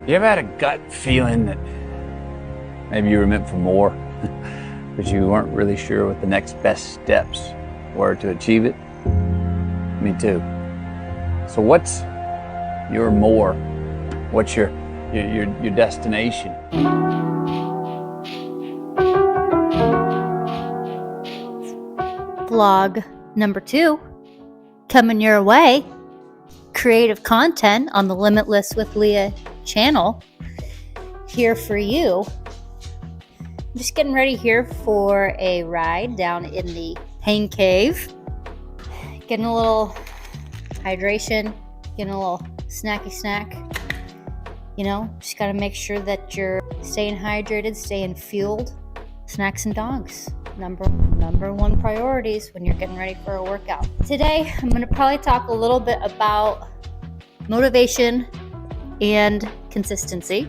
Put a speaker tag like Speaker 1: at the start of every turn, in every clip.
Speaker 1: You ever had a gut feeling that maybe you were meant for more, but you weren't really sure what the next best steps were to achieve it? Me too. So what's your more? What's your destination?
Speaker 2: Vlog number 2 coming your way. Creative content on the Limitless with Leah channel here for you. I'm just getting ready here for a ride down in the pain cave. Getting a little hydration, getting a little snacky snack. You know, just got to make sure that you're staying hydrated, staying fueled. Snacks and dogs. Number one priorities when you're getting ready for a workout. Today, I'm going to probably talk a little bit about motivation and consistency.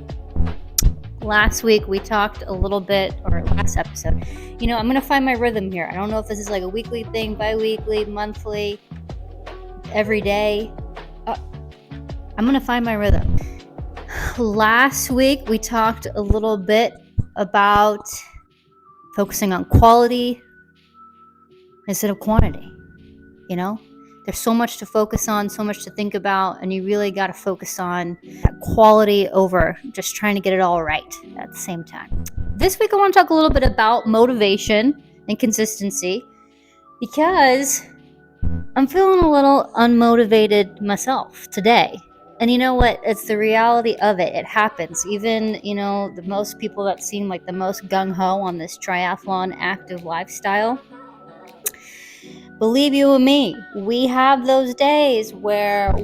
Speaker 2: Last week, we talked a little bit, or last episode, I'm going to find my rhythm here. I don't know if this is like a weekly thing, bi-weekly, monthly, every day. I'm going to find my rhythm. Last week, we talked a little bit about focusing on quality instead of quantity. There's so much to focus on, so much to think about, and you really got to focus on that quality over just trying to get it all right at the same time. This week I want to talk a little bit about motivation and consistency because I'm feeling a little unmotivated myself today. And you know what? It's the reality of it. It happens. Even, the most people that seem like the most gung-ho on this triathlon active lifestyle, believe you and me, we have those days where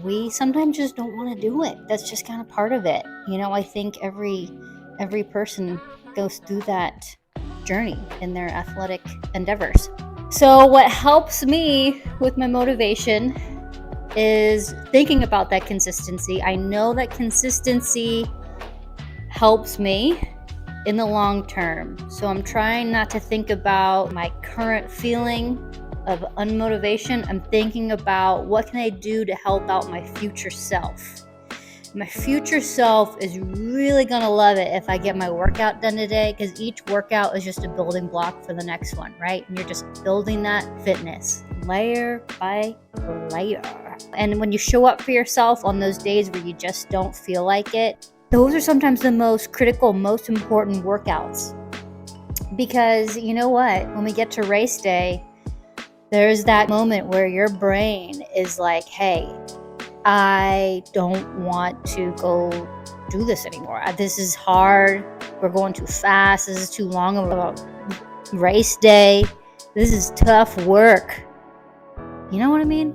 Speaker 2: we sometimes just don't want to do it. That's just kind of part of it. I think every person goes through that journey in their athletic endeavors. So what helps me with my motivation is thinking about that consistency. I know that consistency helps me in the long term. So I'm trying not to think about my current feeling of unmotivation. I'm thinking about what can I do to help out my future self. My future self is really going to love it if I get my workout done today, because each workout is just a building block for the next one, right? And you're just building that fitness layer by layer. And when you show up for yourself on those days where you just don't feel like it, those are sometimes the most critical, most important workouts. Because you know what? When we get to race day, there's that moment where your brain is like, hey, I don't want to go do this anymore. This is hard. We're going too fast. This is too long of a race day. This is tough work. You know what I mean?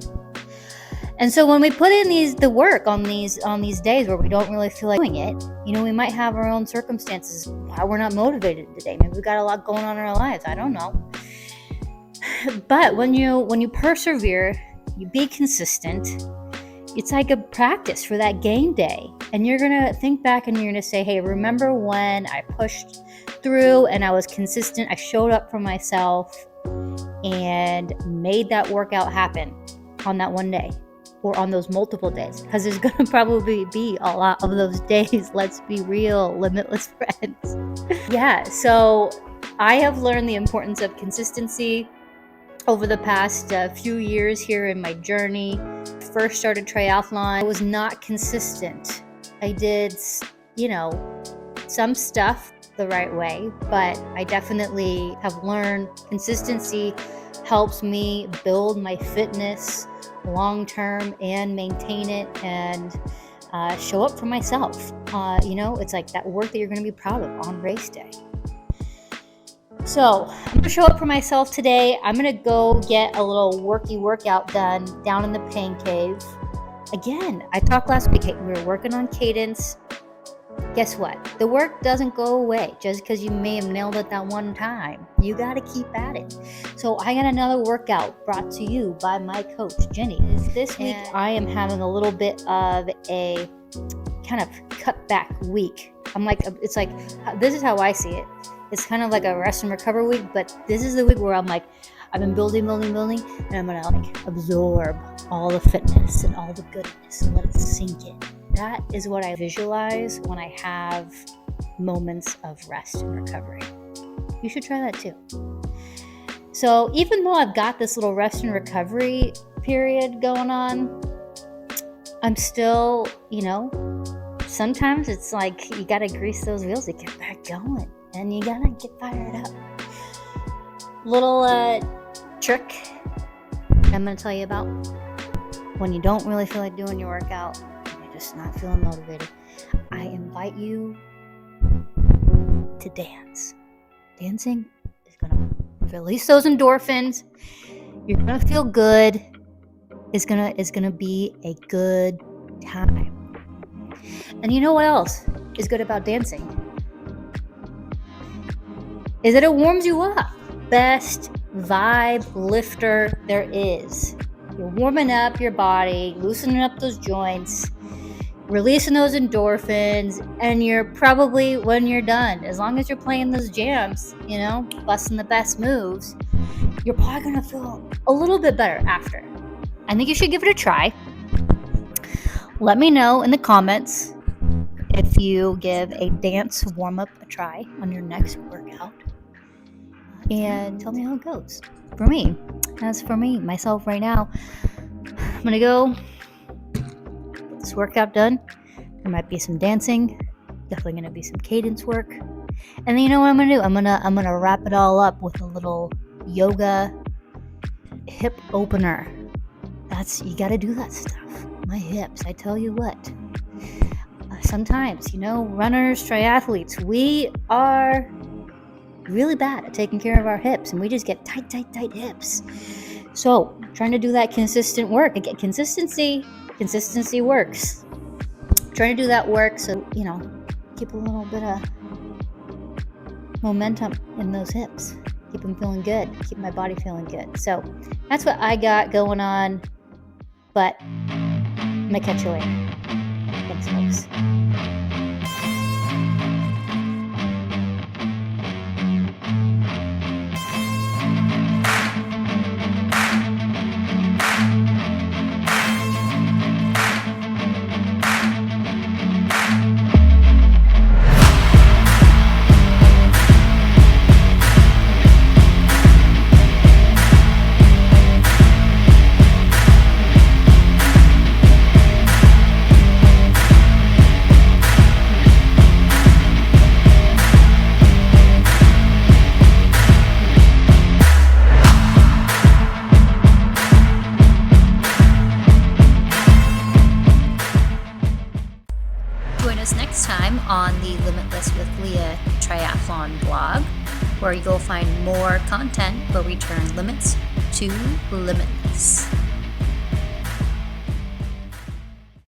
Speaker 2: And so when we put in the work on these days where we don't really feel like doing it, we might have our own circumstances why we're not motivated today. Maybe we got a lot going on in our lives. I don't know. But when you persevere, you be consistent. It's like a practice for that game day. And you're going to think back and you're going to say, hey, remember when I pushed through and I was consistent, I showed up for myself and made that workout happen on that one day or on those multiple days, because there's going to probably be a lot of those days. Let's be real, limitless friends. Yeah, so I have learned the importance of consistency over the past few years here in my journey. First started triathlon, I was not consistent. I did, some stuff the right way, but I definitely have learned consistency helps me build my fitness long term and maintain it and show up for myself. It's like that work that you're going to be proud of on race day. So I'm going to show up for myself today. I'm going to go get a little workout done down in the pain cave. Again, I talked last week, we were working on cadence. Guess what? The work doesn't go away just because you may have nailed it that one time. You got to keep at it. So I got another workout brought to you by my coach, Jenny. This week, I am having a little bit of a kind of cut back week. This is how I see it. It's kind of like a rest and recover week, but this is the week where I'm like, I've been building, and I'm gonna absorb all the fitness and all the goodness and let it sink in. That is what I visualize when I have moments of rest and recovery. You should try that too. So even though I've got this little rest and recovery period going on, I'm still, sometimes it's like you got to grease those wheels to get back going, and you got to get fired up. Little trick I'm going to tell you about when you don't really feel like doing your workout, you're just not feeling motivated. I invite you to dance. Dancing is going to release those endorphins. You're going to feel good. It's gonna be a good time. And you know what else is good about dancing? Is that it warms you up. Best vibe lifter there is. You're warming up your body, loosening up those joints, releasing those endorphins, and you're probably, when you're done, as long as you're playing those jams, busting the best moves, you're probably gonna feel a little bit better after. I think you should give it a try. Let me know in the comments if you give a dance warm-up a try on your next workout. And tell me how it goes. For me, as for me, myself right now, I'm going to go get this workout done. There might be some dancing. Definitely going to be some cadence work. And then you know what I'm going to do? I'm going to wrap it all up with a little yoga hip opener. You got to do that stuff. My hips, I tell you what. Sometimes, runners, triathletes, we are really bad at taking care of our hips, and we just get tight hips. So, trying to do that consistent work. Again, consistency works. Trying to do that work so, keep a little bit of momentum in those hips. Keep them feeling good. Keep my body feeling good. So, that's what I got going on. But I'm going to catch you later. Thanks, folks. Join us next time on the Limitless with Leah Triathlon blog, where you'll find more content where we turn limits to limitless.